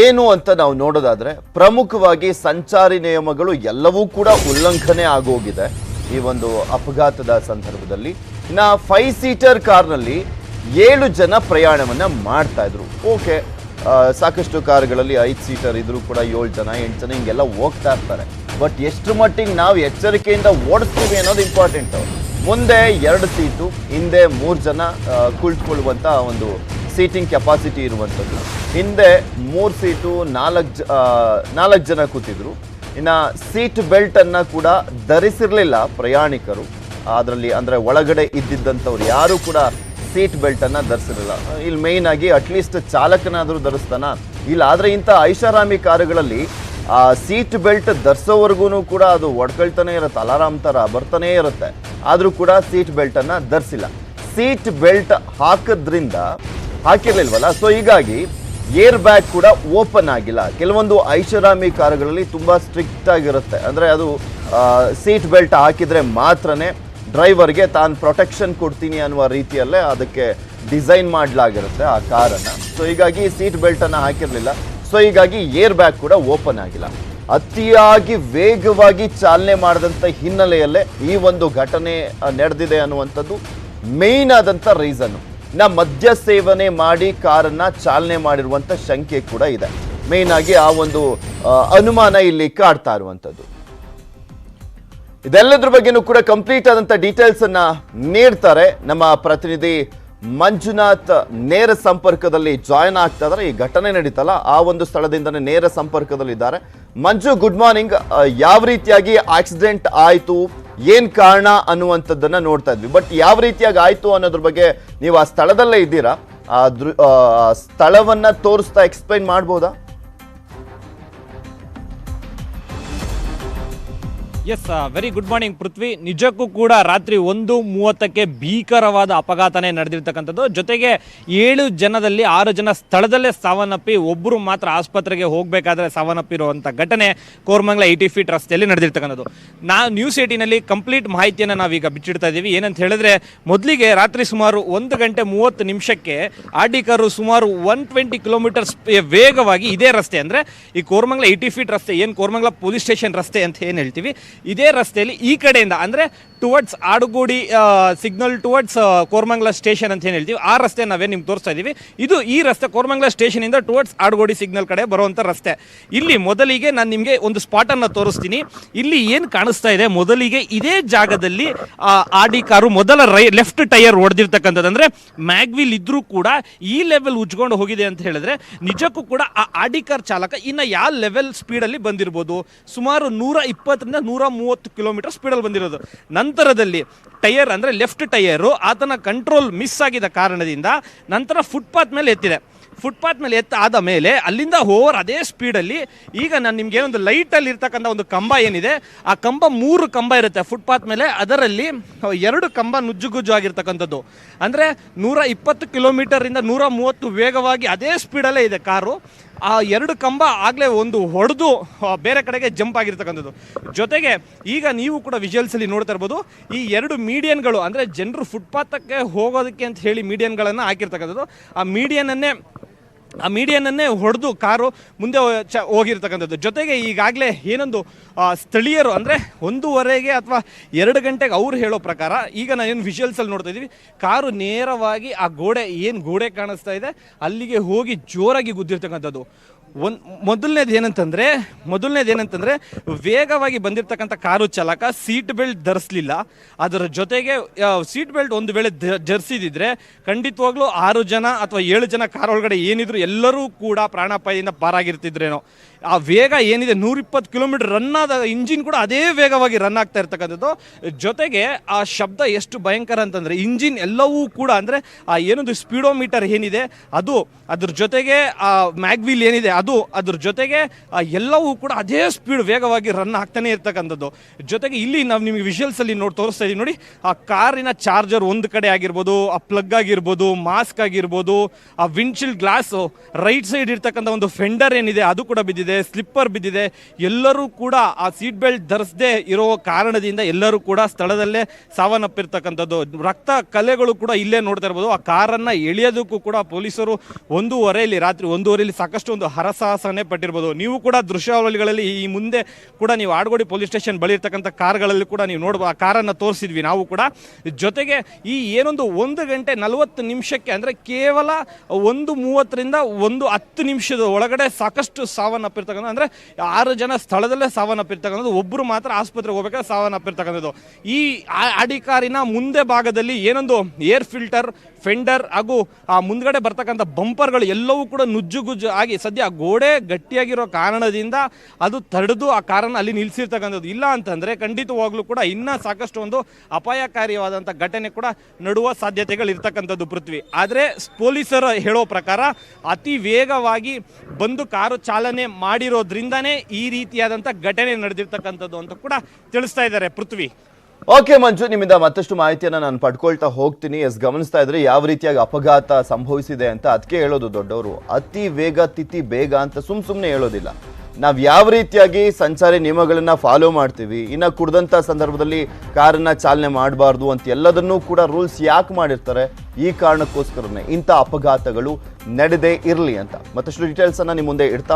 ಏನು ಅಂತ ನಾವು ನೋಡೋದಾದ್ರೆ ಪ್ರಮುಖವಾಗಿ ಸಂಚಾರಿ ನಿಯಮಗಳು ಎಲ್ಲವೂ ಕೂಡ ಉಲ್ಲಂಘನೆ ಆಗೋಗಿದೆ ಈ ಒಂದು ಅಪಘಾತದ ಸಂದರ್ಭದಲ್ಲಿ. ಇನ್ನ 5 ಸೀಟರ್ ಕಾರ್ನಲ್ಲಿ 7 ಜನ ಪ್ರಯಾಣವನ್ನ ಮಾಡ್ತಾ ಇದ್ರು. ಓಕೆ, ಸಾಕಷ್ಟು ಕಾರುಗಳಲ್ಲಿ 5 ಸೀಟರ್ ಇದ್ರು ಕೂಡ 7 ಜನ 8 ಜನ ಹಿಂಗೆಲ್ಲ ಹೋಗ್ತಾ ಇರ್ತಾರೆ. ಬಟ್ ಎಷ್ಟು ಮಟ್ಟಿಗೆ ನಾವು ಎಚ್ಚರಿಕೆಯಿಂದ ಓಡಿಸ್ತೀವಿ ಅನ್ನೋದು ಇಂಪಾರ್ಟೆಂಟ್. ಮುಂದೆ 2 ಸೀಟು, ಹಿಂದೆ 3 ಜನ ಕುಳಿತುಕೊಳ್ಳುವಂತ ಒಂದು ಸೀಟಿಂಗ್ ಕೆಪಾಸಿಟಿ ಇರುವಂಥದ್ದು. ಹಿಂದೆ 3 ಸೀಟು 4 ಜನ ಕೂತಿದ್ರು. ಇನ್ನು ಸೀಟ್ ಬೆಲ್ಟ್ ಅನ್ನ ಕೂಡ ಧರಿಸಿರ್ಲಿಲ್ಲ ಪ್ರಯಾಣಿಕರು. ಅದರಲ್ಲಿ ಅಂದ್ರೆ ಒಳಗಡೆ ಇದ್ದಿದ್ದಂಥವ್ರು ಯಾರು ಕೂಡ ಸೀಟ್ ಬೆಲ್ಟ್ ಅನ್ನ ಧರಿಸಿರಲಿಲ್ಲ. ಇಲ್ಲಿ ಮೇಯ್ನ್ ಆಗಿ ಅಟ್ಲೀಸ್ಟ್ ಚಾಲಕನಾದರೂ ಧರಿಸ್ತಾನ ಇಲ್ಲ. ಆದ್ರೆ ಇಂಥ ಐಷಾರಾಮಿ ಕಾರುಗಳಲ್ಲಿ ಆ ಸೀಟ್ ಬೆಲ್ಟ್ ಧರಿಸೋವರೆಗೂ ಕೂಡ ಅದು ಒಡ್ಕೊಳ್ತಾನೆ ಇರುತ್ತೆ, ಅಲಾರಾಮ್ ತರ ಬರ್ತಾನೆ ಇರುತ್ತೆ. ಆದ್ರೂ ಕೂಡ ಸೀಟ್ ಬೆಲ್ಟ್ ಅನ್ನ ಧರಿಸಿಲ್ಲ. ಸೀಟ್ ಬೆಲ್ಟ್ ಹಾಕಿರ್ಲಿಲ್ವಲ್ಲ, ಸೊ ಹೀಗಾಗಿ ಏರ್ ಬ್ಯಾಗ್ ಕೂಡ ಓಪನ್ ಆಗಿಲ್ಲ. ಕೆಲವೊಂದು ಐಷಾರಾಮಿ ಕಾರುಗಳಲ್ಲಿ ತುಂಬಾ ಸ್ಟ್ರಿಕ್ಟ್ ಆಗಿರುತ್ತೆ. ಅಂದ್ರೆ ಅದು ಸೀಟ್ ಬೆಲ್ಟ್ ಹಾಕಿದ್ರೆ ಮಾತ್ರನೇ ಡ್ರೈವರ್ಗೆ ತಾನು ಪ್ರೊಟೆಕ್ಷನ್ ಕೊಡ್ತೀನಿ ಅನ್ನುವ ರೀತಿಯಲ್ಲೇ ಅದಕ್ಕೆ ಡಿಸೈನ್ ಮಾಡಲಾಗಿರುತ್ತೆ ಆ ಕಾರನ್ನ. ಸೊ ಹೀಗಾಗಿ ಸೀಟ್ ಬೆಲ್ಟ್ ಅನ್ನ ಹಾಕಿರ್ಲಿಲ್ಲ. ಸೊ ಹೀಗಾಗಿ ಏರ್ ಬ್ಯಾಗ್ ಕೂಡ ಓಪನ್ ಆಗಿಲ್ಲ. ಅತಿಯಾಗಿ ವೇಗವಾಗಿ ಚಾಲನೆ ಮಾಡಿದಂಥ ಹಿನ್ನೆಲೆಯಲ್ಲೇ ಈ ಒಂದು ಘಟನೆ ನಡೆದಿದೆ ಅನ್ನುವಂಥದ್ದು ಮೇನ್ ಆದಂಥ ರೀಸನ್. ಮದ್ಯ ಸೇವನೆ ಮಾಡಿ ಕಾರನ್ನ ಚಾಲನೆ ಮಾಡಿರುವಂಥ ಶಂಕೆ ಕೂಡ ಇದೆ. ಮೇನ್ ಆಗಿ ಆ ಒಂದು ಅನುಮಾನ ಇಲ್ಲಿ ಕಾಡ್ತಾ ಇರುವಂಥದ್ದು. ಇದೆಲ್ಲದ್ರ ಬಗ್ಗೆನೂ ಕೂಡ ಕಂಪ್ಲೀಟ್ ಆದಂಥ ಡೀಟೇಲ್ಸ್ ಅನ್ನ ನೀಡ್ತಾರೆ ನಮ್ಮ ಪ್ರತಿನಿಧಿ ಮಂಜುನಾಥ್. ನೇರ ಸಂಪರ್ಕದಲ್ಲಿ ಜಾಯ್ನ್ ಆಗ್ತಾ ಇದ್ದಾರೆ. ಈ ಘಟನೆ ನಡೀತಲ್ಲ ಆ ಒಂದು ಸ್ಥಳದಿಂದನೇ ನೇರ ಸಂಪರ್ಕದಲ್ಲಿದ್ದಾರೆ. ಮಂಜು, ಗುಡ್ ಮಾರ್ನಿಂಗ್. ಯಾವ ರೀತಿಯಾಗಿ ಆಕ್ಸಿಡೆಂಟ್ ಆಯ್ತು, ಏನ್ ಕಾರಣ ಅನ್ನುವಂಥದ್ದನ್ನ ನೋಡ್ತಾ ಇದ್ವಿ. ಬಟ್ ಯಾವ ರೀತಿಯಾಗಿ ಆಯ್ತು ಅನ್ನೋದ್ರ ಬಗ್ಗೆ ನೀವು ಆ ಸ್ಥಳದಲ್ಲೇ ಇದ್ದೀರಾ, ಸ್ಥಳವನ್ನ ತೋರಿಸ್ತಾ ಎಕ್ಸ್ಪ್ಲೈನ್ ಮಾಡ್ಬೋದಾ? ಎಸ್, ವೆರಿ ಗುಡ್ ಮಾರ್ನಿಂಗ್ ಪೃಥ್ವಿ. ನಿಜಕ್ಕೂ ಕೂಡ ರಾತ್ರಿ 1:30ಕ್ಕೆ ಭೀಕರವಾದ ಅಪಘಾತನೇ ನಡೆದಿರ್ತಕ್ಕಂಥದ್ದು. ಜೊತೆಗೆ 7 ಜನದಲ್ಲಿ 6 ಜನ ಸ್ಥಳದಲ್ಲೇ ಸಾವನ್ನಪ್ಪಿ, ಒಬ್ಬರು ಮಾತ್ರ ಆಸ್ಪತ್ರೆಗೆ ಹೋಗಬೇಕಾದ್ರೆ ಸಾವನ್ನಪ್ಪಿರುವಂಥ ಘಟನೆ ಕೋರಮಂಗಲ 80 ಫೀಟ್ ರಸ್ತೆಯಲ್ಲಿ ನಡೆದಿರ್ತಕ್ಕಂಥದ್ದು. ನಾವು ನ್ಯೂಸ್ 18ನಲ್ಲಿ ಕಂಪ್ಲೀಟ್ ಮಾಹಿತಿಯನ್ನು ನಾವೀಗ ಬಿಚ್ಚಿಡ್ತಾ ಇದ್ದೀವಿ. ಏನಂತ ಹೇಳಿದ್ರೆ, ಮೊದಲಿಗೆ ರಾತ್ರಿ ಸುಮಾರು 1:30 ಆರ್ ಡಿ ಕಾರು ಸುಮಾರು 120 ಕಿಲೋಮೀಟರ್ಸ್ ವೇಗವಾಗಿ ಇದೇ ರಸ್ತೆ, ಅಂದರೆ ಈ ಕೋರಮಂಗಲ 80 ಫೀಟ್ ರಸ್ತೆ, ಏನು ಕೋರಮಂಗಲ ಪೊಲೀಸ್ ಸ್ಟೇಷನ್ ರಸ್ತೆ ಅಂತ ಏನು ಹೇಳ್ತೀವಿ, ಇದೇ ರಸ್ತೆಯಲ್ಲಿ ಈ ಕಡೆಯಿಂದ ಅಂದರೆ towards Adugodi signal towards Koramangala station ಅಂತ ಏನು ಹೇಳ್ತೀವಿ, ಆ ರಸ್ತೆ ನಾವೇ ನಿಮ್ಗೆ ತೋರಿಸ್ತಾ ಇದ್ದೀವಿ. ಈ ರಸ್ತೆ ಕೋರಮಂಗಲ ಸ್ಟೇಷನಿಂದ ಟುವರ್ಡ್ಸ್ ಆಡುಗೋಡಿ ಸಿಗ್ನಲ್ ಕಡೆ ಬರುವಂಥ ರಸ್ತೆ. ಇಲ್ಲಿ ಮೊದಲಿಗೆ ನಾನು ನಿಮಗೆ ಒಂದು ಸ್ಪಾಟನ್ನು ತೋರಿಸ್ತೀನಿ. ಇಲ್ಲಿ ಏನು ಕಾಣಿಸ್ತಾ ಇದೆ, ಮೊದಲಿಗೆ ಇದೇ ಜಾಗದಲ್ಲಿ ಆರ್ ಡಿ ಕಾರು ಮೊದಲ ಲೆಫ್ಟ್ ಟೈರ್ ಹೊಡೆದಿರ್ತಕ್ಕಂಥದ್ದು. ಅಂದರೆ ಮ್ಯಾಗ್ವಿಲ್ ಇದ್ರೂ ಕೂಡ ಈ ಲೆವೆಲ್ ಉಜ್ಕೊಂಡು ಹೋಗಿದೆ ಅಂತ ಹೇಳಿದ್ರೆ ನಿಜಕ್ಕೂ ಕೂಡ ಆ ಆರ್ ಡಿ ಕಾರ್ ಚಾಲಕ ಇನ್ನು ಯಾವ ಲೆವೆಲ್ ಸ್ಪೀಡಲ್ಲಿ ಬಂದಿರ್ಬೋದು, ಸುಮಾರು 120ರಿಂದ 130 ಕಿಲೋಮೀಟರ್ ಸ್ಪೀಡಲ್ಲಿ ಬಂದಿರೋದು. ನಂತರದಲ್ಲಿ ಟೈರ್ ಅಂದರೆ ಲೆಫ್ಟ್ ಟೈರು ಆತನ ಕಂಟ್ರೋಲ್ ಮಿಸ್ ಆಗಿದ್ದ ಕಾರಣದಿಂದ ನಂತರ ಫುಟ್ಪಾತ್ ಮೇಲೆ ಎತ್ತಿದೆ. ಫುಟ್ಪಾತ್ ಮೇಲೆ ಆದ ಮೇಲೆ ಅಲ್ಲಿಂದ ಓವರ್ ಅದೇ ಸ್ಪೀಡಲ್ಲಿ ಈಗ ನಾನು ನಿಮ್ಗೆ ಒಂದು ಲೈಟಲ್ಲಿ ಇರ್ತಕ್ಕಂಥ ಒಂದು ಕಂಬ ಏನಿದೆ, ಆ ಕಂಬ 3 ಕಂಬ ಇರುತ್ತೆ ಫುಟ್ಪಾತ್ ಮೇಲೆ. ಅದರಲ್ಲಿ 2 ಕಂಬ ನುಜ್ಜುಗುಜ್ಜು ಆಗಿರ್ತಕ್ಕಂಥದ್ದು. ಅಂದರೆ 120 ಕಿಲೋಮೀಟರಿಂದ 130 ವೇಗವಾಗಿ ಅದೇ ಸ್ಪೀಡಲ್ಲೇ ಇದೆ ಕಾರು. ಆ 2 ಕಂಬ ಆಗಲೇ ಒಂದು ಹೊಡೆದು ಬೇರೆ ಕಡೆಗೆ ಜಂಪ್ ಆಗಿರ್ತಕ್ಕಂಥದ್ದು. ಜೊತೆಗೆ ಈಗ ನೀವು ಕೂಡ ವಿಜುವಲ್ಸಲ್ಲಿ ನೋಡ್ತಾ ಇರ್ಬೋದು, ಈ 2 ಮೀಡಿಯನ್ಗಳು ಅಂದರೆ ಜನರು ಫುಟ್ಪಾತಕ್ಕೆ ಹೋಗೋದಕ್ಕೆ ಅಂತ ಹೇಳಿ ಮೀಡಿಯನ್ಗಳನ್ನು ಹಾಕಿರ್ತಕ್ಕಂಥದ್ದು. ಆ ಮೀಡಿಯನ್ನೇ ಹೊಡೆದು ಕಾರು ಮುಂದೆ ಹೋಗಿರ್ತಕ್ಕಂಥದ್ದು. ಜೊತೆಗೆ ಈಗಾಗಲೇ ಏನೊಂದು ಸ್ಥಳೀಯರು ಅಂದರೆ 1:15 ಅಥವಾ 2 ಗಂಟೆಗೆ ಅವ್ರು ಹೇಳೋ ಪ್ರಕಾರ, ಈಗ ನಾವೇನು ವಿಜುವಲ್ಸಲ್ಲಿ ನೋಡ್ತಾ ಇದ್ದೀವಿ, ಕಾರು ನೇರವಾಗಿ ಆ ಗೋಡೆ ಕಾಣಿಸ್ತಾ ಇದೆ ಅಲ್ಲಿಗೆ ಹೋಗಿ ಜೋರಾಗಿ ಗುದ್ದಿರ್ತಕ್ಕಂಥದ್ದು. ಮೊದಲನೇದೇನಂತಂದರೆ ವೇಗವಾಗಿ ಬಂದಿರತಕ್ಕಂಥ ಕಾರು ಚಾಲಕ ಸೀಟ್ ಬೆಲ್ಟ್ ಧರಿಸಲಿಲ್ಲ. ಅದರ ಜೊತೆಗೆ ಸೀಟ್ ಬೆಲ್ಟ್ ಒಂದು ವೇಳೆ ಧರಿಸಿದ್ರೆ ಖಂಡಿತವಾಗ್ಲೂ 6 ಜನ ಅಥವಾ 7 ಜನ ಕಾರ್ ಒಳಗಡೆ ಏನಿದ್ರು ಎಲ್ಲರೂ ಕೂಡ ಪ್ರಾಣಾಪಾಯದಿಂದ ಪಾರಾಗಿರ್ತಿದ್ರೇನೋ. ಆ ವೇಗ ಏನಿದೆ 120 ಕಿಲೋಮೀಟರ್ ರನ್ ಆದ ಇಂಜಿನ್ ಕೂಡ ಅದೇ ವೇಗವಾಗಿ ರನ್ ಆಗ್ತಾ ಇರ್ತಕ್ಕಂಥದ್ದು. ಜೊತೆಗೆ ಆ ಶಬ್ದ ಎಷ್ಟು ಭಯಂಕರ ಅಂತಂದರೆ ಇಂಜಿನ್ ಎಲ್ಲವೂ ಕೂಡ ಅಂದರೆ ಆ ಏನೊಂದು ಸ್ಪೀಡೋಮೀಟರ್ ಏನಿದೆ ಅದು, ಅದ್ರ ಜೊತೆಗೆ ಆ ಮ್ಯಾಗ್ವಿಲ್ ಏನಿದೆ ಅದು, ಅದ್ರ ಜೊತೆಗೆ ಎಲ್ಲವೂ ಕೂಡ ಅದೇ ಸ್ಪೀಡ್ ವೇಗವಾಗಿ ರನ್ ಆಗ್ತಾನೆ ಇರ್ತಕ್ಕಂಥದ್ದು. ಜೊತೆಗೆ ಇಲ್ಲಿ ನಾವು ನಿಮಗೆ ವಿಜುವಲ್ಸಲ್ಲಿ ತೋರಿಸ್ತಾ ಇದೀವಿ ನೋಡಿ, ಆ ಕಾರಿನ ಚಾರ್ಜರ್ ಒಂದು ಕಡೆ ಆಗಿರ್ಬೋದು, ಆ ಪ್ಲಗ್ ಆಗಿರ್ಬೋದು, ಮಾಸ್ಕ್ ಆಗಿರ್ಬೋದು, ಆ ವಿಂಡ್ಶೀಲ್ಡ್ ಗ್ಲಾಸು ರೈಟ್ ಸೈಡ್ ಇರ್ತಕ್ಕಂಥ ಒಂದು ಫೆಂಡರ್ ಏನಿದೆ ಅದು ಕೂಡ ಬಿದ್ದಿದೆ, ಸ್ಲಿಪ್ಪರ್ ಬಿದ್ದಿದೆ. ಎಲ್ಲರೂ ಕೂಡ ಆ ಸೀಟ್ ಬೆಲ್ಟ್ ಧರಿಸದೆ ಇರೋ ಕಾರಣದಿಂದ ಎಲ್ಲರೂ ಕೂಡ ಸ್ಥಳದಲ್ಲೇ ಸಾವನ್ನಪ್ಪಿರ್ತಕ್ಕಂಥದ್ದು. ರಕ್ತ ಕಲೆಗಳು ಕೂಡ ಇಲ್ಲೇ ನೋಡ್ತಾ ಇರ್ಬೋದು. ಆ ಕಾರನ್ನು ಎಳೆಯೋದಕ್ಕೂ ಕೂಡ ಪೊಲೀಸರು ರಾತ್ರಿ 1:15 ಸಾಕಷ್ಟು ಒಂದು ಹರಸಾಟ ಹರಸಾಹಸನೆ ಪಟ್ಟಿರ್ಬೋದು. ನೀವು ಕೂಡ ದೃಶ್ಯಾವಳಿಗಳಲ್ಲಿ ಈ ಮುಂದೆ ಕೂಡ ನೀವು ಆಡ್ಗೋಡಿ ಪೊಲೀಸ್ ಸ್ಟೇಷನ್ ಬಳಿ ಇರ್ತಕ್ಕಂಥ ಕಾರ್ಗಳಲ್ಲಿ ಕೂಡ ನೀವು ನೋಡ್ಬೋದು, ಆ ಕಾರನ್ನು ತೋರಿಸಿದ್ವಿ ನಾವು ಕೂಡ. ಜೊತೆಗೆ ಈ ಏನೊಂದು 1 ಗಂಟೆ 40 ನಿಮಿಷಕ್ಕೆ ಅಂದರೆ ಕೇವಲ 1:30ರಿಂದ 1:10 ನಿಮಿಷದ ಒಳಗಡೆ ಸಾಕಷ್ಟು ಸಾವನ್ನಪ್ಪಿರ್ತಕ್ಕಂಥ, ಅಂದರೆ 6 ಜನ ಸ್ಥಳದಲ್ಲೇ ಸಾವನ್ನಪ್ಪಿರ್ತಕ್ಕಂಥದ್ದು, ಒಬ್ಬರು ಮಾತ್ರ ಆಸ್ಪತ್ರೆಗೆ ಹೋಗ್ಬೇಕಾದ್ರೆ ಸಾವನ್ನಪ್ಪಿರ್ತಕ್ಕಂಥದ್ದು. ಈ ಆಡಿ ಕಾರಿನ ಮುಂದೆ ಭಾಗದಲ್ಲಿ ಏನೊಂದು ಏರ್ ಫಿಲ್ಟರ್, ಫೆಂಡರ್ ಹಾಗೂ ಆ ಮುಂದ್ಗಡೆ ಬರ್ತಕ್ಕಂಥ ಬಂಪರ್ಗಳು ಎಲ್ಲವೂ ಕೂಡ ನುಜ್ಜುಗುಜ್ಜು ಆಗಿ ಸದ್ಯ ಗೋಡೆ ಗಟ್ಟಿಯಾಗಿರೋ ಕಾರಣದಿಂದ ಅದು ತಡೆದು ಆ ಕಾರನ್ನು ಅಲ್ಲಿ ನಿಲ್ಲಿಸಿರ್ತಕ್ಕಂಥದ್ದು. ಇಲ್ಲ ಅಂತಂದರೆ ಖಂಡಿತವಾಗ್ಲೂ ಕೂಡ ಇನ್ನೂ ಸಾಕಷ್ಟು ಒಂದು ಅಪಾಯಕಾರಿಯಾದಂಥ ಘಟನೆ ಕೂಡ ನಡುವ ಸಾಧ್ಯತೆಗಳು ಇರ್ತಕ್ಕಂಥದ್ದು ಪೃಥ್ವಿ. ಆದರೆ ಪೊಲೀಸರು ಹೇಳೋ ಪ್ರಕಾರ ಅತಿ ವೇಗವಾಗಿ ಬಂದು ಕಾರು ಚಾಲನೆ ಮಾಡಿರೋದ್ರಿಂದನೇ ಈ ರೀತಿಯಾದಂಥ ಘಟನೆ ನಡೆದಿರ್ತಕ್ಕಂಥದ್ದು ಅಂತ ಕೂಡ ತಿಳಿಸ್ತಾ ಇದ್ದಾರೆ ಪೃಥ್ವಿ. ಓಕೆ ಮಂಜು, ನಿಮ್ಮಿಂದ ಮತ್ತಷ್ಟು ಮಾಹಿತಿಯನ್ನು ನಾನು ಪಡ್ಕೊಳ್ತಾ ಹೋಗ್ತೀನಿ. ಗಮನಿಸ್ತಾ ಇದ್ರೆ ಯಾವ ರೀತಿಯಾಗಿ ಅಪಘಾತ ಸಂಭವಿಸಿದೆ ಅಂತ. ಅದಕ್ಕೆ ಹೇಳೋದು ದೊಡ್ಡವರು, ಅತಿ ವೇಗ ತಿಥಿ ಬೇಗ ಅಂತ ಸುಮ್ಮನೆ ಹೇಳೋದಿಲ್ಲ. ನಾವು ಯಾವ ರೀತಿಯಾಗಿ ಸಂಚಾರಿ ನಿಯಮಗಳನ್ನ ಫಾಲೋ ಮಾಡ್ತೀವಿ, ಇನ್ನು ಕುಡ್ದಂಥ ಸಂದರ್ಭದಲ್ಲಿ ಕಾರನ್ನ ಚಾಲನೆ ಮಾಡಬಾರ್ದು ಅಂತ ಎಲ್ಲದನ್ನೂ ಕೂಡ ರೂಲ್ಸ್ ಯಾಕೆ ಮಾಡಿರ್ತಾರೆ, ಈ ಕಾರಣಕ್ಕೋಸ್ಕರನೇ ಇಂಥ ಅಪಘಾತಗಳು ನಡೆದೇ ಇರಲಿ ಅಂತ. ಮತ್ತಷ್ಟು ಡೀಟೇಲ್ಸನ್ನು ನಿಮ್ಮ ಮುಂದೆ ಇಡ್ತಾ